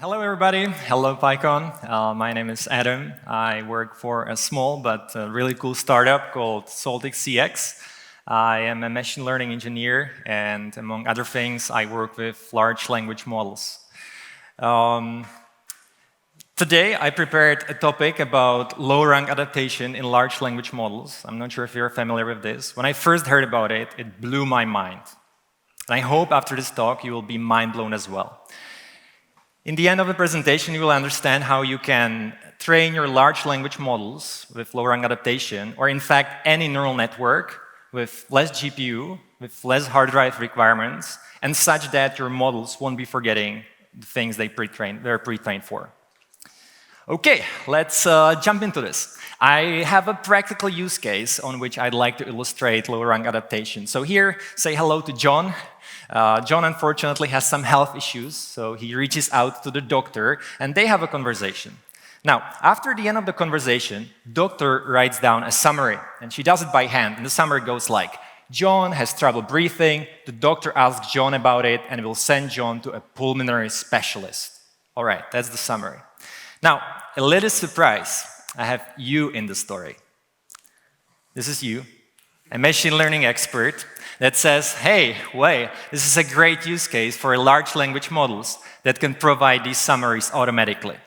Hello, everybody. Hello, PyCon. My name is Adam. I work for a small but really cool startup called SaltXCX. I am a machine learning engineer, and among other things, I work with large language models. Today, I prepared a topic about low-rank adaptation in large language models. I'm not sure if you're familiar with this. When I first heard about it, it blew my mind. And I hope after this talk, you will be mind-blown as well. In the end of the presentation, you will understand how you can train your large language models with low-rank adaptation, or in fact, any neural network with less GPU, with less hard drive requirements, and such that your models won't be forgetting the things they're pre-trained for. Okay, let's jump into this. I have a practical use case on which I'd like to illustrate low-rank adaptation. So here, say hello to John. John, unfortunately, has some health issues, so he reaches out to the doctor, and they have a conversation. Now, after the end of the conversation, doctor writes down a summary, and she does it by hand, and the summary goes like, John has trouble breathing, the doctor asks John about it, and will send John to a pulmonary specialist. All right, that's the summary. Now, a little surprise, I have you in the story. This is you, a machine learning expert that says, hey, wait, this is a great use case for large language models that can provide these summaries automatically.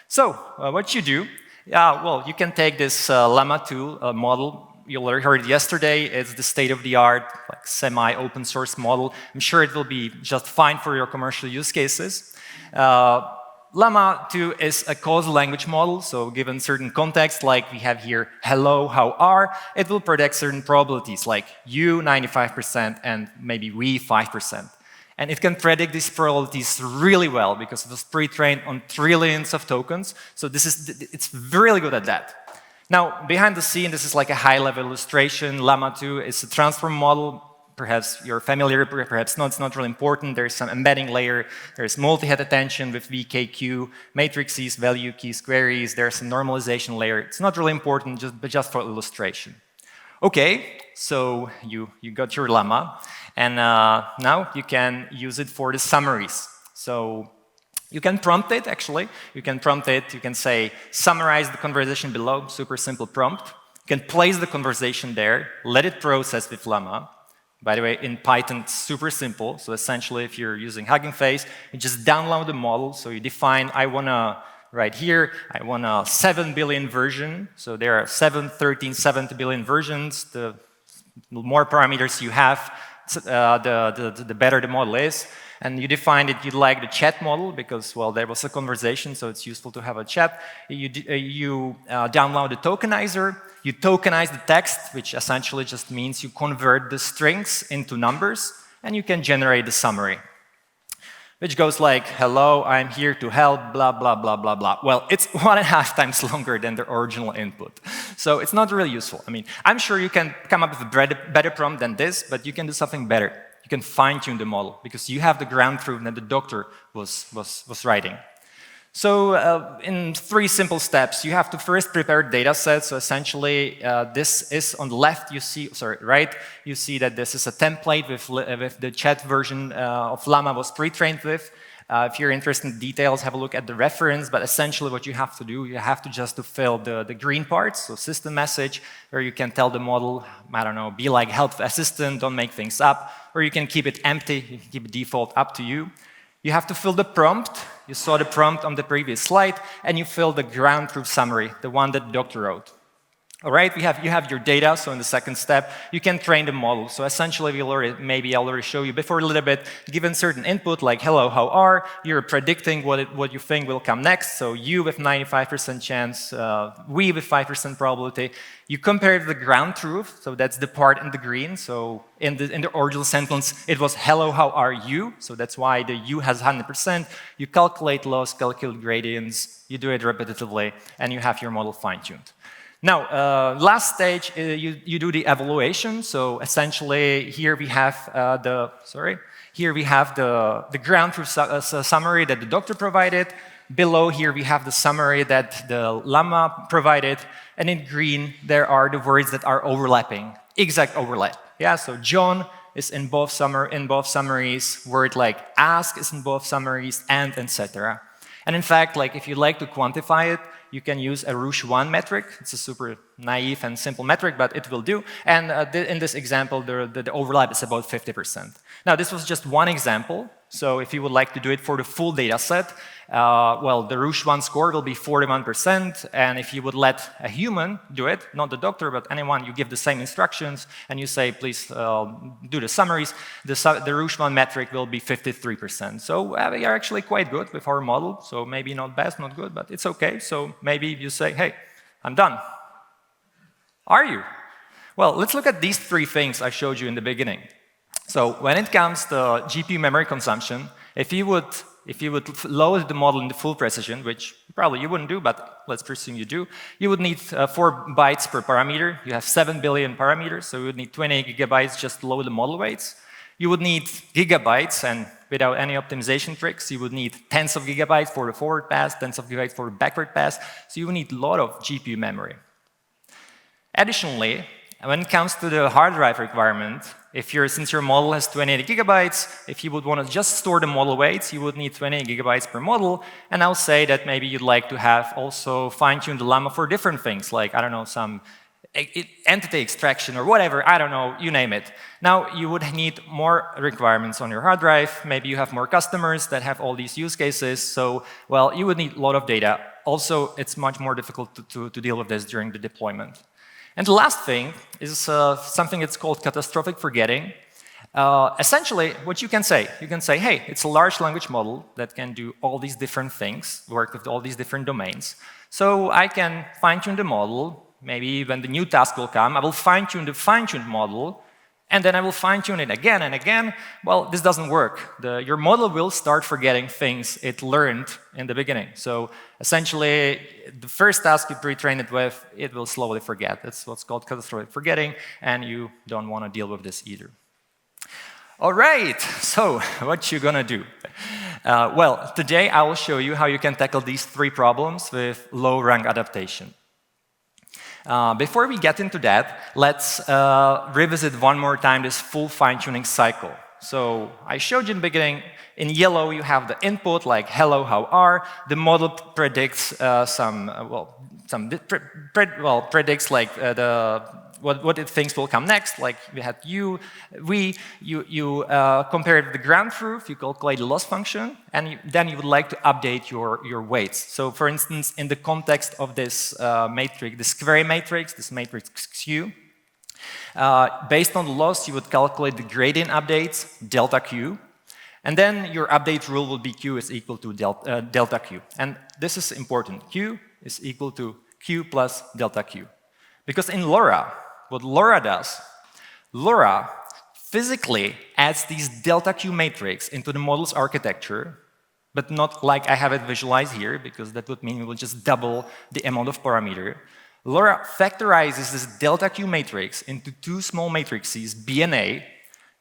So, what you do, well, you can take this Llama 2 model. You already heard it yesterday. It's the state-of-the-art, like semi-open source model. I'm sure it will be just fine for your commercial use cases. Llama 2 is a causal language model, so given certain context, like we have here, hello, how are, it will predict certain probabilities, like you 95% and maybe we 5%. And it can predict these probabilities really well because it was pre-trained on trillions of tokens, so it's really good at that. Now, behind the scene, this is like a high-level illustration. Llama 2 is a transform model. Perhaps you're familiar, perhaps not, it's not really important. There's some embedding layer, there's multi-head attention with VKQ, matrices, value keys, queries, there's a normalization layer. It's not really important, but just for illustration. Okay, so you got your Llama, and now you can use it for the summaries. So you can prompt it, actually. You can prompt it, you can say, summarize the conversation below, super simple prompt. You can place the conversation there, let it process with Llama. By the way, in Python, it's super simple. So essentially, if you're using Hugging Face, you just download the model. So you define, I want to, right here, I want a 7 billion version. So there are 7, 13, 70 billion versions. The more parameters you have, the better the model is. And you define that you'd like the chat model because, well, there was a conversation, so it's useful to have a chat. You download the tokenizer. You tokenize the text, which essentially just means you convert the strings into numbers, and you can generate the summary, which goes like, hello, I'm here to help, blah, blah, blah, blah, blah. Well, it's 1.5 times longer than the original input. So it's not really useful. I mean, I'm sure you can come up with a better prompt than this, but you can do something better. You can fine-tune the model, because you have the ground truth that the doctor was writing. So in 3 simple steps, you have to first prepare data set. So essentially, this is on the left, you see, right, you see that this is a template with the chat version of Llama was pre-trained with. If you're interested in details, have a look at the reference. But essentially, what you have to do, you have to just fill the green parts, so system message, where you can tell the model, I don't know, be like help assistant, don't make things up, or you can keep it empty, you can keep it default, up to you. You have to fill the prompt. You saw the prompt on the previous slide, and you fill the ground truth summary, the one that the doctor wrote. All right, you have your data, so in the second step, you can train the model. So essentially, maybe I'll already show you before a little bit, given certain input like hello, how are, you're predicting what you think will come next. So you with 95% chance, we with 5% probability. You compare it to the ground truth, so that's the part in the green. So in the original sentence, it was hello, how are you? So that's why the you has 100%. You calculate loss, calculate gradients, you do it repetitively, and you have your model fine-tuned. Now, last stage, you do the evaluation. So essentially, here we have the ground truth summary that the doctor provided. Below here, we have the summary that the Llama provided. And in green, there are the words that are overlapping, exact overlap. Yeah, so John is in both summaries, word like ask is in both summaries, and etc. And in fact, like if you like to quantify it, you can use a Rouche-1 metric. It's a super naive and simple metric, but it will do. And in this example, the overlap is about 50%. Now, this was just one example. So if you would like to do it for the full data set, well, the Rouche-1 score will be 41%. And if you would let a human do it, not the doctor, but anyone, you give the same instructions, and you say, please do the summaries, the Rouche-1 metric will be 53%. So we are actually quite good with our model. So maybe not best, not good, but it's OK. So maybe you say, hey, I'm done. Are you? Well, let's look at these three things I showed you in the beginning. So when it comes to GPU memory consumption, if you would load the model in the full precision, which probably you wouldn't do, but let's presume you do, you would need 4 bytes per parameter. You have 7 billion parameters, so you would need 20 gigabytes just to load the model weights. You would need gigabytes, and without any optimization tricks, you would need tens of gigabytes for the forward pass, tens of gigabytes for the backward pass. So you would need a lot of GPU memory. Additionally, when it comes to the hard drive requirement, since your model has 28 gigabytes, if you would want to just store the model weights, you would need 28 gigabytes per model. And I'll say that maybe you'd like to have also fine-tuned the llama for different things, like, I don't know, some entity extraction or whatever, I don't know, you name it. Now, you would need more requirements on your hard drive. Maybe you have more customers that have all these use cases. So, well, you would need a lot of data. Also, it's much more difficult to deal with this during the deployment. And the last thing is something that's called catastrophic forgetting. Essentially, what you can say, hey, it's a large language model that can do all these different things, work with all these different domains. So I can fine-tune the model. Maybe when the new task will come, I will fine-tune the fine-tuned model, and then I will fine-tune it again and again. Well, this doesn't work. Your model will start forgetting things it learned in the beginning. So essentially, the first task you pre-train it with, it will slowly forget. That's what's called catastrophic forgetting, and you don't want to deal with this either. All right, so what you gonna do? Well, today I will show you how you can tackle these three problems with low-rank adaptation. Before we get into that, let's revisit one more time this full fine-tuning cycle. So I showed you in the beginning, in yellow you have the input, like hello, how are? The model predicts predicts like what it thinks will come next. Like we had you compare it to the ground truth, you calculate the loss function, and then you would like to update your weights. So for instance, in the context of this matrix, this query matrix, this matrix Q, based on the loss, you would calculate the gradient updates, delta Q, and then your update rule will be Q is equal to delta Q. And this is important. Q is equal to Q plus delta Q. Because in LoRA, what LoRA does, LoRA physically adds these delta Q matrix into the model's architecture, but not like I have it visualized here, because that would mean we will just double the amount of parameter. LoRA factorizes this delta Q matrix into two small matrices, B and A,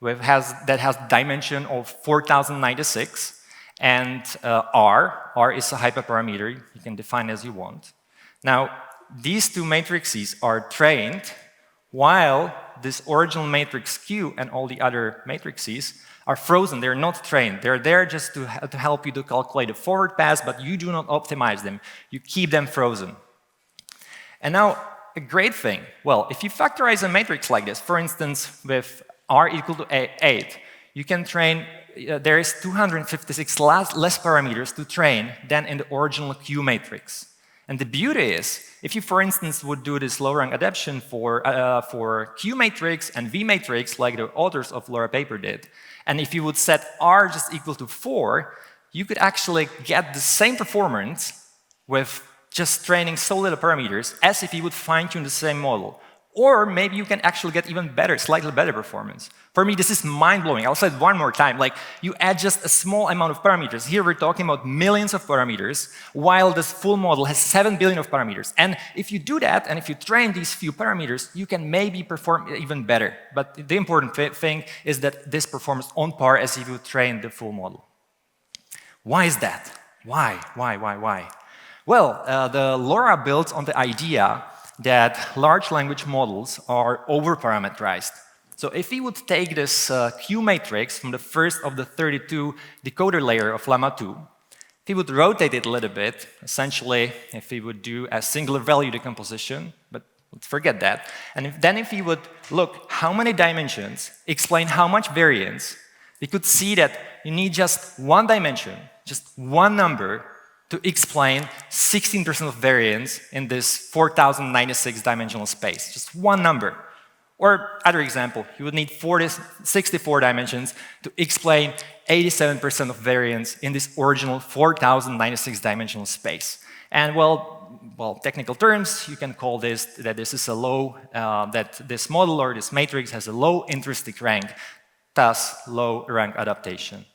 that has dimension of 4096, and R. R is a hyperparameter. You can define as you want. Now, these two matrices are trained while this original matrix Q and all the other matrices are frozen. They're not trained. They're there just to help you to calculate a forward pass, but you do not optimize them. You keep them frozen. And now, a great thing. Well, if you factorize a matrix like this, for instance, with R equal to 8, you can train, there is 256 less parameters to train than in the original Q matrix. And the beauty is, if you, for instance, would do this low-rank adaptation for Q matrix and V matrix, like the authors of LoRA paper did, and if you would set R just equal to 4, you could actually get the same performance with just training so little parameters as if you would fine-tune the same model. Or maybe you can actually get even better, slightly better performance. For me, this is mind-blowing. I'll say it one more time. Like, you add just a small amount of parameters. Here we're talking about millions of parameters, while this full model has 7 billion of parameters. And if you do that, and if you train these few parameters, you can maybe perform even better. But the important thing is that this performs on par as if you train the full model. Why is that? Why? Well, the LoRA builds on the idea that large language models are over-parameterized. So if we would take this Q matrix from the first of the 32 decoder layer of Llama 2, If we would rotate it a little bit, essentially, if we would do a singular value decomposition, but let's forget that, and if we would look how many dimensions explain how much variance, we could see that you need just one dimension, just one number, to explain 16% of variance in this 4096 dimensional space, just one number. Or, other example, you would need 64 dimensions to explain 87% of variance in this original 4096 dimensional space. And well, technical terms, you can call this that this is a low, that this model or this matrix has a low intrinsic rank, thus low rank adaptation.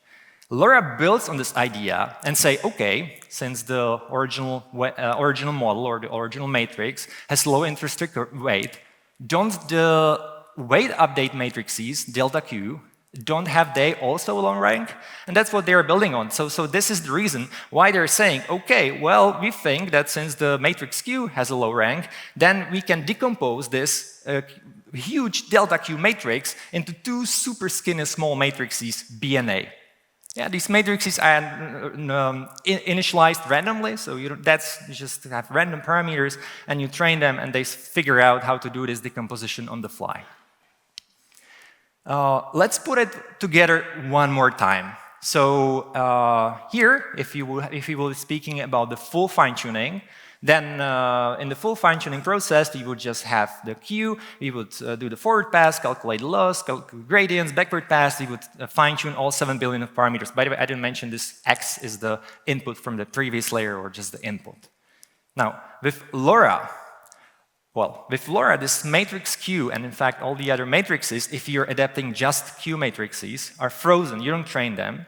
LoRa builds on this idea and say, okay, since the original model or the original matrix has low intrinsic weight, don't the weight update matrices, delta Q, don't have they also a low rank? And that's what they're building on. So this is the reason why they're saying, okay, well, we think that since the matrix Q has a low rank, then we can decompose this huge delta Q matrix into two super skinny small matrices, B and A. Yeah, these matrices are initialized randomly, so you just have random parameters, and you train them, and they figure out how to do this decomposition on the fly. Let's put it together one more time. So here, if you will be speaking about the full fine-tuning, then in the full fine-tuning process, we would just have the Q, we would do the forward pass, calculate the loss, calculate gradients, backward pass, we would fine-tune all 7 billion of parameters. By the way, I didn't mention this X is the input from the previous layer or just the input. Now, with LoRa, this matrix Q, and in fact all the other matrices, if you're adapting just Q matrices, are frozen, you don't train them.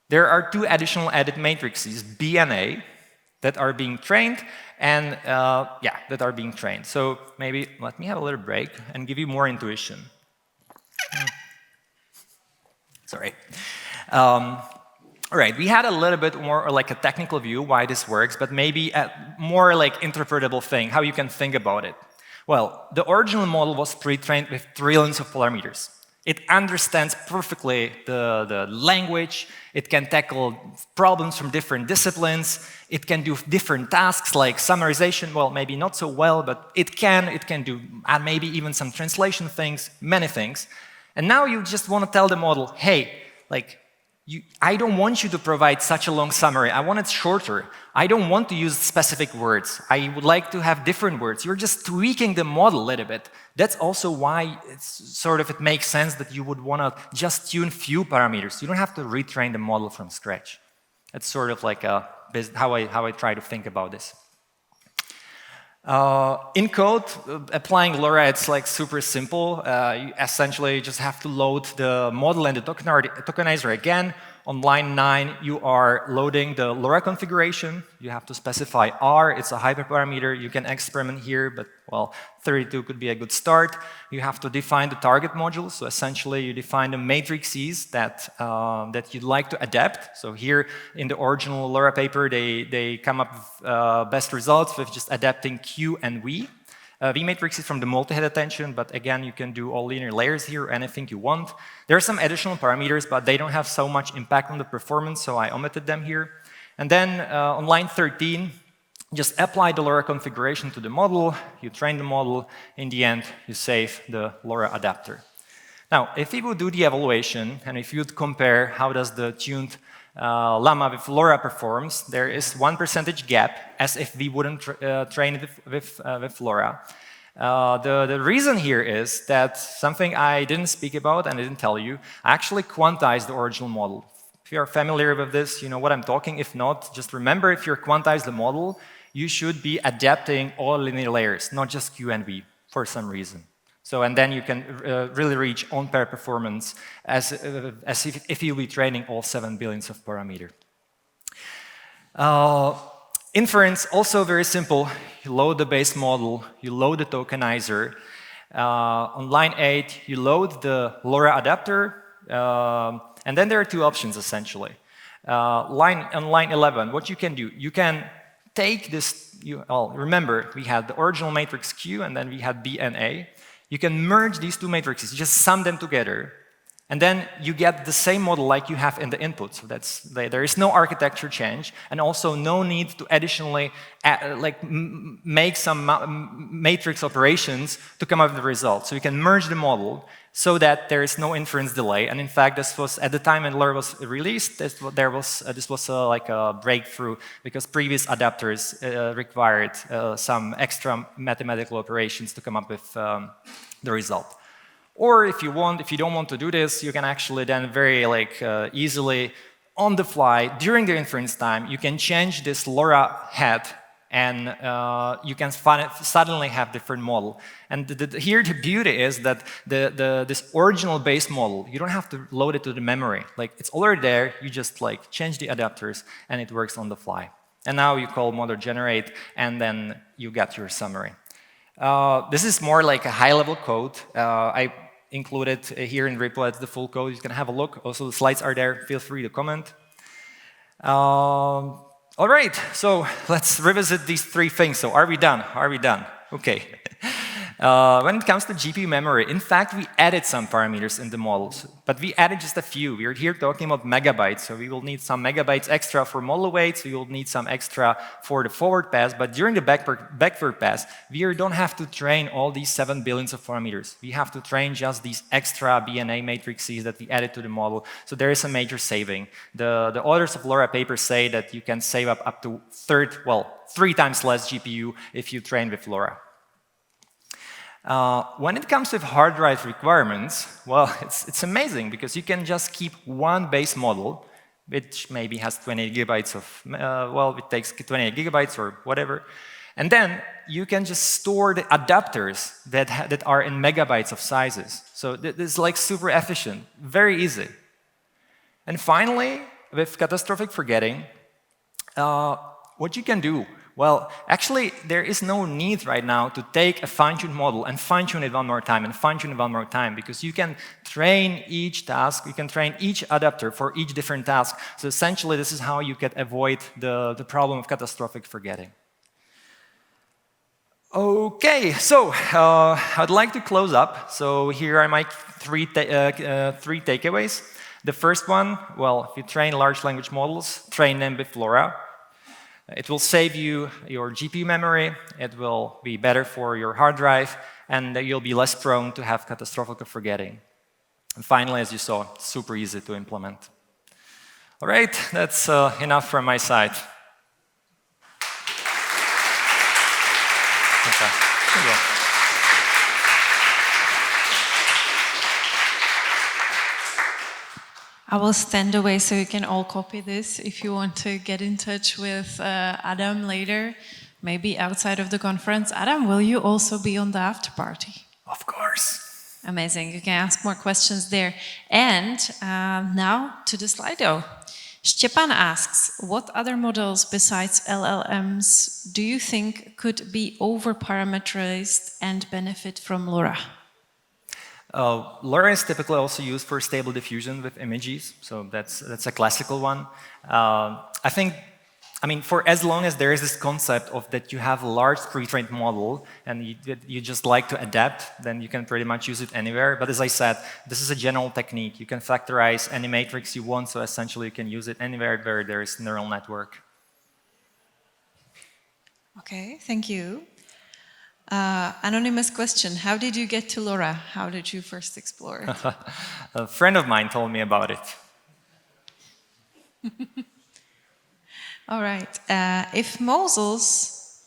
There are two additional added matrices, B and A, that are being trained, and that are being trained. So maybe let me have a little break and give you more intuition. Sorry. All right, we had a little bit more like a technical view why this works, but maybe a more like interpretable thing, how you can think about it. Well, the original model was pre-trained with trillions of parameters. It understands perfectly the language, it can tackle problems from different disciplines, it can do different tasks like summarization, well, maybe not so well, but it can do maybe even some translation things, many things. And now you just want to tell the model, hey, like, I don't want you to provide such a long summary. I want it shorter. I don't want to use specific words. I would like to have different words. You're just tweaking the model a little bit. That's also why it makes sense that you would want to just tune few parameters. You don't have to retrain the model from scratch. It's sort of like how I try to think about this. In code, applying LoRa, it's like super simple. You essentially just have to load the model and the tokenizer again. On line 9, you are loading the LoRa configuration. You have to specify R. It's a hyperparameter. You can experiment here, but well, 32 could be a good start. You have to define the target module. So essentially, you define the matrices that you'd like to adapt. So here in the original LoRa paper, they come up with best results with just adapting Q and V. V matrix is from the multi-head attention, but again, you can do all linear layers here, anything you want. There are some additional parameters, but they don't have so much impact on the performance, so I omitted them here. And then on line 13, just apply the LoRa configuration to the model, you train the model, in the end, you save the LoRa adapter. Now, if we would do the evaluation, and if you'd compare how does the tuned llama with LoRa performs, there is 1% gap, as if we wouldn't train it with LoRa. The reason here is that something I didn't speak about and I didn't tell you, I actually quantized the original model. If you are familiar with this, you know what I'm talking. If not, just remember, if you quantize the model, you should be adapting all linear layers, not just Q and V, for some reason. So, and then you can really reach on-pair performance as if you'll be training all 7 billions of parameter. Inference, also very simple. You load the base model, you load the tokenizer. On line 8, you load the LoRa adapter, and then there are two options, essentially. On line 11, what you can do, you can take this, remember, we had the original matrix Q, and then we had B and A. You can merge these two matrices, just sum them together, And then you get the same model like you have in the input. So there is no architecture change, and also no need to additionally make some matrix operations to come up with the result. So you can merge the model so that there is no inference delay. And in fact, this was at the time when LoRA was released. This was like a breakthrough because previous adapters required some extra mathematical operations to come up with the result. Or if you don't want to do this, you can actually then very easily, on the fly, during the inference time, you can change this LoRa head, and you can suddenly have different model. And here the beauty is that this original base model, you don't have to load it to the memory. It's already there. You just change the adapters, and it works on the fly. And now you call model generate, and then you get your summary. This is more like a high-level code. I included here in repo at the full code. You can have a look. Also, the slides are there. Feel free to comment. All right, so let's revisit these three things. So are we done? Are we done? OK. When it comes to GPU memory, in fact, we added some parameters in the models, but we added just a few. We're here talking about megabytes, so we will need some megabytes extra for model weights. We will need some extra for the forward pass, but during the backward pass, we don't have to train all these 7 billions of parameters. We have to train just these extra BNA matrices that we added to the model, so there is a major saving. The authors of LoRa papers say that you can save up to 3 times less GPU if you train with LoRa. When it comes to hard drive requirements, well, it's amazing because you can just keep one base model, which maybe has 28 gigabytes of, it takes 28 gigabytes or whatever, and then you can just store the adapters that are in megabytes of sizes. So this is super efficient, very easy. And finally, with catastrophic forgetting, what you can do. Well, actually, there is no need right now to take a fine-tuned model and fine-tune it one more time and fine-tune it one more time, because you can train each task, you can train each adapter for each different task. So essentially, this is how you can avoid the problem of catastrophic forgetting. OK, so I'd like to close up. So here are my three takeaways. The first one, well, if you train large language models, train them with LoRa. It will save you your GPU memory, it will be better for your hard drive, and you'll be less prone to have catastrophic forgetting. And finally, as you saw, super easy to implement. All right, that's enough from my side. Okay. There you go. I will stand away so you can all copy this. If you want to get in touch with Adam later, maybe outside of the conference. Adam, will you also be on the after party? Of course. Amazing. You can ask more questions there. And now to the Slido. Stepan asks, what other models besides LLMs do you think could be over-parameterized and benefit from LoRa? LoRa is typically also used for stable diffusion with images, so that's a classical one. I mean, for as long as there is this concept of that you have a large pre-trained model and you just like to adapt, then you can pretty much use it anywhere. But as I said, this is a general technique. You can factorize any matrix you want, so essentially you can use it anywhere where there is neural network. Okay, thank you. Anonymous question, how did you get to LoRa? How did you first explore it? A friend of mine told me about it. All right. If models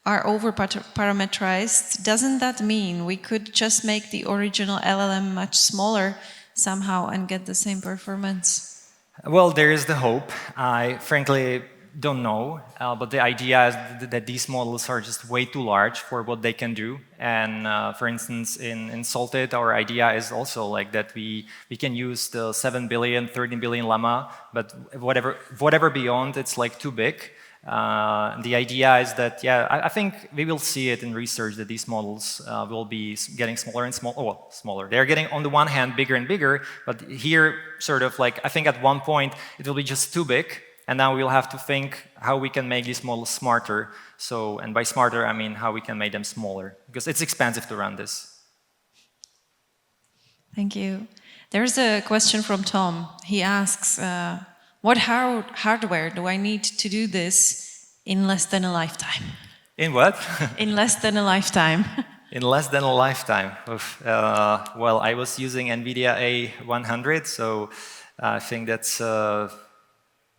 are over-parameterized, doesn't that mean we could just make the original LLM much smaller somehow and get the same performance? Well, there is the hope. I frankly don't know, but the idea is that these models are just way too large for what they can do. And for instance, in Salted, our idea is also like that we can use the 7 billion, 13 billion lemma, but whatever beyond, it's like too big. The idea is that, yeah, I think we will see it in research that these models will be getting smaller and smaller. Oh, well, smaller. They're getting, on the one hand, bigger and bigger, but here, sort of like, I think at one point, it will be just too big. And now we'll have to think how we can make these models smarter. So, and by smarter, I mean how we can make them smaller, because it's expensive to run this. Thank you. There's a question from Tom. He asks, what hardware do I need to do this in less than a lifetime? In what? In less than a lifetime. In less than a lifetime. Well, I was using NVIDIA A100, so I think that's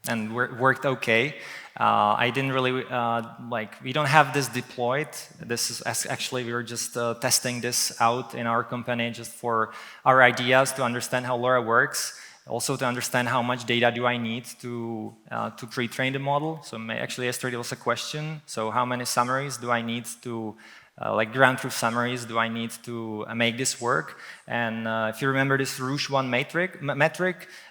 and worked okay. I didn't really we don't have this deployed. This is actually we were just testing this out in our company just for our ideas to understand how LoRa works. Also to understand how much data do I need to pre-train the model. So actually yesterday was a question. So how many summaries do I need to like ground truth summaries do I need to make this work? And if you remember this Rouge 1 metric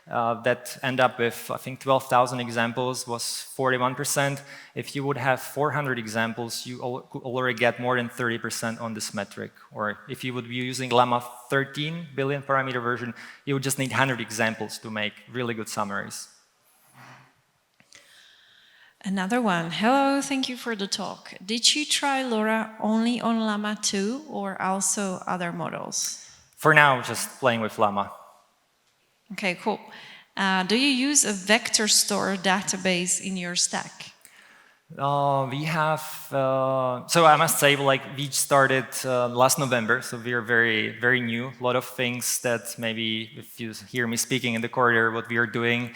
that end up with, I think, 12,000 examples was 41%. If you would have 400 examples, you could already get more than 30% on this metric. Or if you would be using Llama 13 billion parameter version, you would just need 100 examples to make really good summaries. Another one. Hello, thank you for the talk. Did you try LoRa only on Llama 2 or also other models? For now, just playing with Llama. Okay, cool. Do you use a vector store database in your stack? We have, so I must say, like, we started last November, so we are very, very new. A lot of things that maybe, if you hear me speaking in the corridor, what we are doing,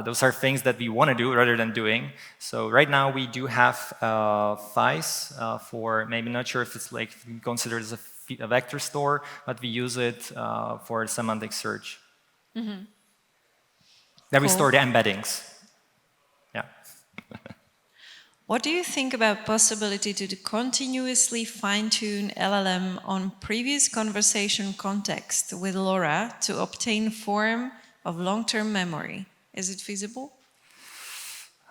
those are things that we want to do rather than doing. So right now we do have FICE for, maybe not sure if it's like considered as a vector store, but we use it for semantic search. Mm-hmm. There we store the embeddings. Yeah. What do you think about possibility to continuously fine-tune LLM on previous conversation context with LoRa to obtain form of long-term memory? Is it feasible?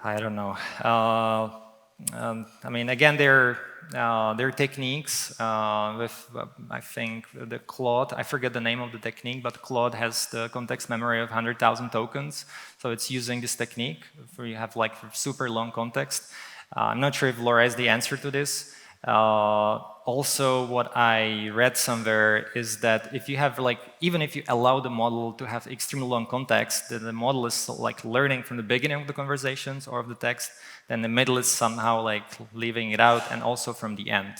I don't know. I mean, again, there are techniques with, I think, the Claude. I forget the name of the technique, but Claude has the context memory of 100,000 tokens. So it's using this technique where you have like super long context. I'm not sure if LoRa is the answer to this. Also, what I read somewhere is that if you have like, even if you allow the model to have extremely long context, then the model is like learning from the beginning of the conversations or of the text, then the middle is somehow like leaving it out, and also from the end.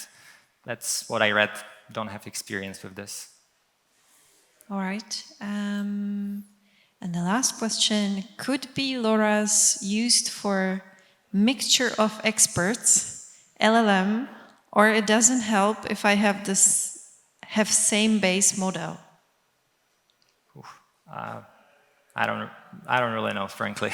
That's what I read. Don't have experience with this. All right. And the last question, could be LoRa's used for mixture of experts, LLM, or it doesn't help if I have same base model? I don't really know, frankly.